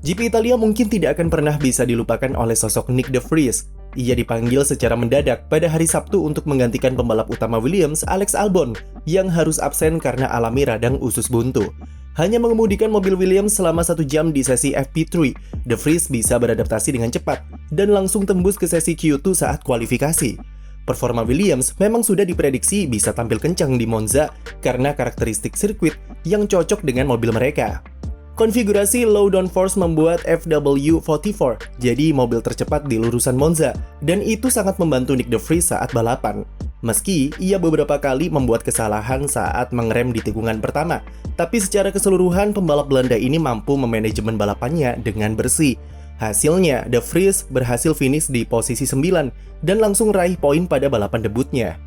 GP Italia mungkin tidak akan pernah bisa dilupakan oleh sosok Nyck de Vries. Ia dipanggil secara mendadak pada hari Sabtu untuk menggantikan pembalap utama Williams, Alex Albon, yang harus absen karena alami radang usus buntu. Hanya mengemudikan mobil Williams selama 1 jam di sesi FP3, de Vries bisa beradaptasi dengan cepat dan langsung tembus ke sesi Q2 saat kualifikasi. Performa Williams memang sudah diprediksi bisa tampil kencang di Monza karena karakteristik sirkuit yang cocok dengan mobil mereka. Konfigurasi low downforce membuat FW44 jadi mobil tercepat di lurusan Monza, dan itu sangat membantu Nyck de Vries saat balapan. Meski ia beberapa kali membuat kesalahan saat mengerem di tikungan pertama, tapi secara keseluruhan pembalap Belanda ini mampu memanajemen balapannya dengan bersih. Hasilnya, de Vries berhasil finish di posisi 9 dan langsung raih poin pada balapan debutnya.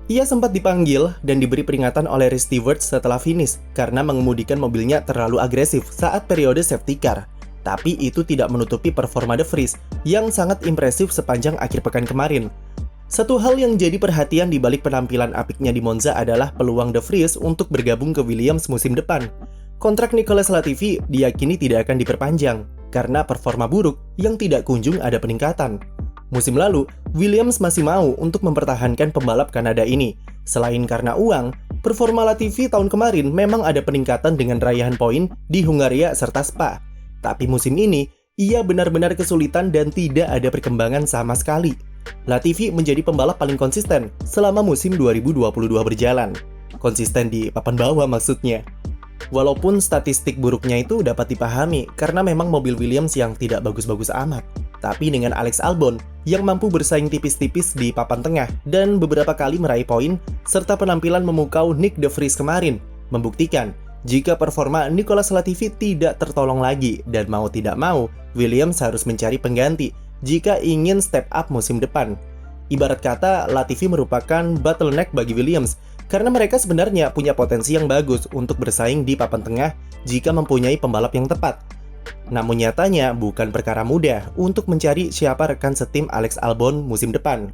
Ia sempat dipanggil dan diberi peringatan oleh Reece Stewart setelah finish karena mengemudikan mobilnya terlalu agresif saat periode safety car. Tapi itu tidak menutupi performa de Vries yang sangat impresif sepanjang akhir pekan kemarin. Satu hal yang jadi perhatian di balik penampilan apiknya di Monza adalah peluang de Vries untuk bergabung ke Williams musim depan. Kontrak Nicolas Latifi diyakini tidak akan diperpanjang karena performa buruk yang tidak kunjung ada peningkatan. Musim lalu, Williams masih mau untuk mempertahankan pembalap Kanada ini. Selain karena uang, performa Latifi tahun kemarin memang ada peningkatan dengan raihan poin di Hungaria serta Spa. Tapi musim ini, ia benar-benar kesulitan dan tidak ada perkembangan sama sekali. Latifi menjadi pembalap paling konsisten selama musim 2022 berjalan. Konsisten di papan bawah maksudnya. Walaupun statistik buruknya itu dapat dipahami karena memang mobil Williams yang tidak bagus-bagus amat. Tapi dengan Alex Albon yang mampu bersaing tipis-tipis di papan tengah dan beberapa kali meraih poin, serta penampilan memukau Nyck de Vries kemarin, membuktikan jika performa Nicolas Latifi tidak tertolong lagi dan mau tidak mau, Williams harus mencari pengganti jika ingin step up musim depan. Ibarat kata, Latifi merupakan bottleneck bagi Williams karena mereka sebenarnya punya potensi yang bagus untuk bersaing di papan tengah jika mempunyai pembalap yang tepat. Namun nyatanya bukan perkara mudah untuk mencari siapa rekan setim Alex Albon musim depan.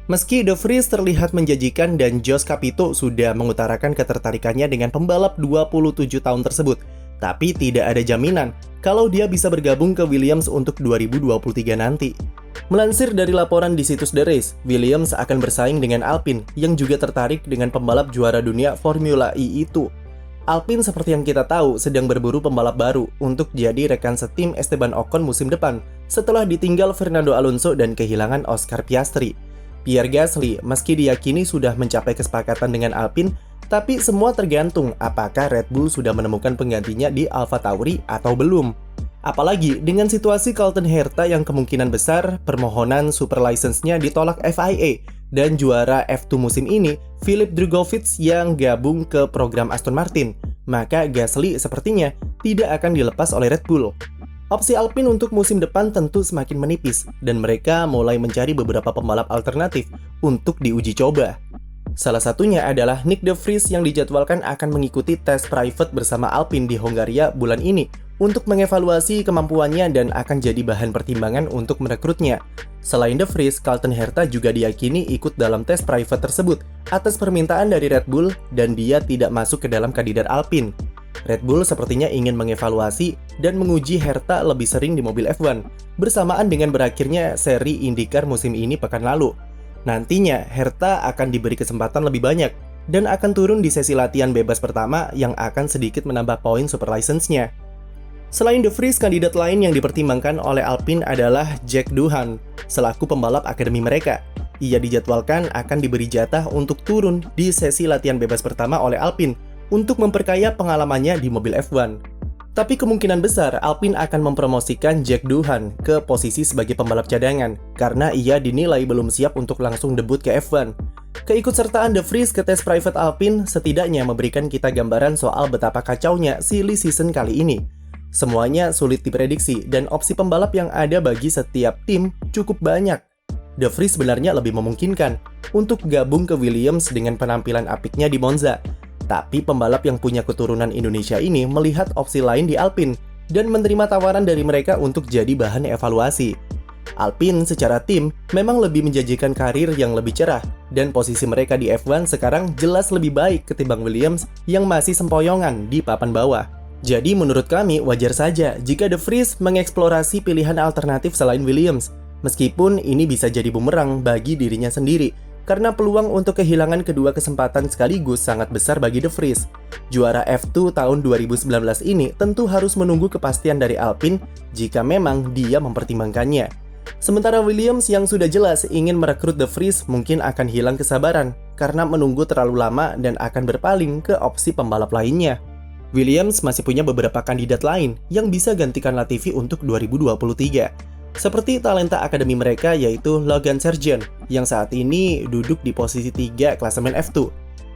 Meski de Vries terlihat menjanjikan dan Josh Capito sudah mengutarakan ketertarikannya dengan pembalap 27 tahun tersebut, tapi tidak ada jaminan kalau dia bisa bergabung ke Williams untuk 2023 nanti. Melansir dari laporan di situs The Race, Williams akan bersaing dengan Alpine yang juga tertarik dengan pembalap juara dunia Formula E itu. Alpine seperti yang kita tahu sedang berburu pembalap baru untuk jadi rekan setim Esteban Ocon musim depan setelah ditinggal Fernando Alonso dan kehilangan Oscar Piastri. Pierre Gasly meski diyakini sudah mencapai kesepakatan dengan Alpine, tapi semua tergantung apakah Red Bull sudah menemukan penggantinya di AlphaTauri atau belum. Apalagi dengan situasi Colton Herta yang kemungkinan besar permohonan super license-nya ditolak FIA dan juara F2 musim ini Filip Drugovich yang gabung ke program Aston Martin, maka Gasly sepertinya tidak akan dilepas oleh Red Bull. Opsi Alpine untuk musim depan tentu semakin menipis dan mereka mulai mencari beberapa pembalap alternatif untuk diuji coba. Salah satunya adalah Nyck de Vries yang dijadwalkan akan mengikuti tes private bersama Alpine di Hongaria bulan ini untuk mengevaluasi kemampuannya dan akan jadi bahan pertimbangan untuk merekrutnya. Selain de Vries, Colton Herta juga diyakini ikut dalam tes private tersebut atas permintaan dari Red Bull dan dia tidak masuk ke dalam kandidat Alpine. Red Bull sepertinya ingin mengevaluasi dan menguji Herta lebih sering di mobil F1 bersamaan dengan berakhirnya seri IndyCar musim ini pekan lalu. Nantinya, Herta akan diberi kesempatan lebih banyak dan akan turun di sesi latihan bebas pertama yang akan sedikit menambah poin super license-nya. Selain de Vries, kandidat lain yang dipertimbangkan oleh Alpine adalah Jack Doohan, selaku pembalap akademi mereka. Ia dijadwalkan akan diberi jatah untuk turun di sesi latihan bebas pertama oleh Alpine untuk memperkaya pengalamannya di mobil F1. Tapi kemungkinan besar Alpine akan mempromosikan Jack Doohan ke posisi sebagai pembalap cadangan karena ia dinilai belum siap untuk langsung debut ke F1. Keikutsertaan de Vries ke tes private Alpine setidaknya memberikan kita gambaran soal betapa kacaunya silly season kali ini. Semuanya sulit diprediksi dan opsi pembalap yang ada bagi setiap tim cukup banyak. De Vries sebenarnya lebih memungkinkan untuk gabung ke Williams dengan penampilan apiknya di Monza. Tapi pembalap yang punya keturunan Indonesia ini melihat opsi lain di Alpine dan menerima tawaran dari mereka untuk jadi bahan evaluasi. Alpine secara tim memang lebih menjanjikan karir yang lebih cerah dan posisi mereka di F1 sekarang jelas lebih baik ketimbang Williams yang masih sempoyongan di papan bawah. Jadi menurut kami wajar saja jika De Vries mengeksplorasi pilihan alternatif selain Williams, meskipun ini bisa jadi bumerang bagi dirinya sendiri, karena peluang untuk kehilangan kedua kesempatan sekaligus sangat besar bagi De Vries. Juara F2 tahun 2019 ini tentu harus menunggu kepastian dari Alpine jika memang dia mempertimbangkannya. Sementara Williams yang sudah jelas ingin merekrut De Vries mungkin akan hilang kesabaran karena menunggu terlalu lama dan akan berpaling ke opsi pembalap lainnya. Williams masih punya beberapa kandidat lain yang bisa gantikan Latifi untuk 2023. Seperti talenta akademi mereka yaitu Logan Sargeant yang saat ini duduk di posisi 3 klasemen F2.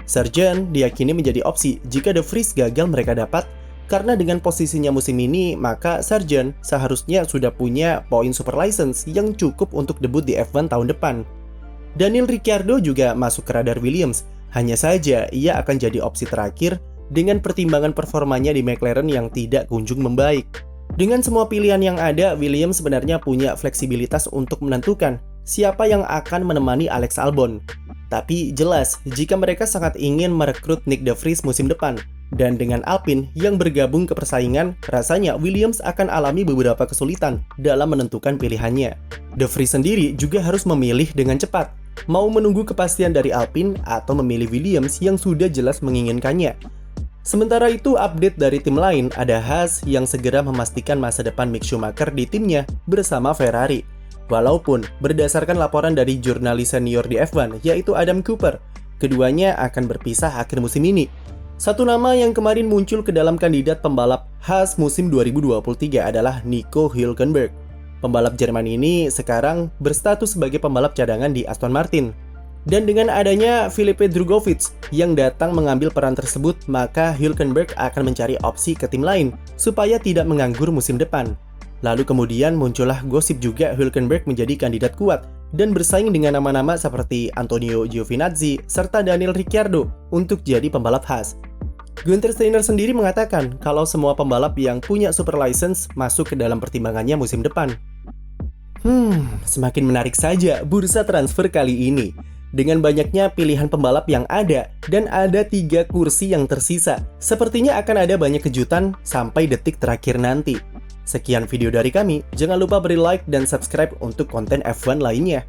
Sargeant diyakini menjadi opsi jika De Vries gagal mereka dapat, karena dengan posisinya musim ini maka Sargeant seharusnya sudah punya poin super license yang cukup untuk debut di F1 tahun depan. Daniel Ricciardo juga masuk ke radar Williams, hanya saja ia akan jadi opsi terakhir dengan pertimbangan performanya di McLaren yang tidak kunjung membaik. Dengan semua pilihan yang ada, Williams sebenarnya punya fleksibilitas untuk menentukan siapa yang akan menemani Alex Albon. Tapi jelas, jika mereka sangat ingin merekrut Nick De Vries musim depan, dan dengan Alpine yang bergabung ke persaingan, rasanya Williams akan alami beberapa kesulitan dalam menentukan pilihannya. De Vries sendiri juga harus memilih dengan cepat, mau menunggu kepastian dari Alpine atau memilih Williams yang sudah jelas menginginkannya. Sementara itu, update dari tim lain, ada Haas yang segera memastikan masa depan Mick Schumacher di timnya bersama Ferrari. Walaupun berdasarkan laporan dari jurnalis senior di F1, yaitu Adam Cooper, keduanya akan berpisah akhir musim ini. Satu nama yang kemarin muncul ke dalam kandidat pembalap Haas musim 2023 adalah Nico Hülkenberg. Pembalap Jerman ini sekarang berstatus sebagai pembalap cadangan di Aston Martin. Dan dengan adanya Filipe Drugovich yang datang mengambil peran tersebut, maka Hülkenberg akan mencari opsi ke tim lain supaya tidak menganggur musim depan. Lalu kemudian muncullah gosip juga Hülkenberg menjadi kandidat kuat dan bersaing dengan nama-nama seperti Antonio Giovinazzi serta Daniel Ricciardo untuk jadi pembalap Haas. Günther Steiner sendiri mengatakan kalau semua pembalap yang punya super license masuk ke dalam pertimbangannya musim depan. Semakin menarik saja bursa transfer kali ini. Dengan banyaknya pilihan pembalap yang ada dan ada 3 kursi yang tersisa, sepertinya akan ada banyak kejutan sampai detik terakhir nanti. Sekian video dari kami, jangan lupa beri like dan subscribe untuk konten F1 lainnya.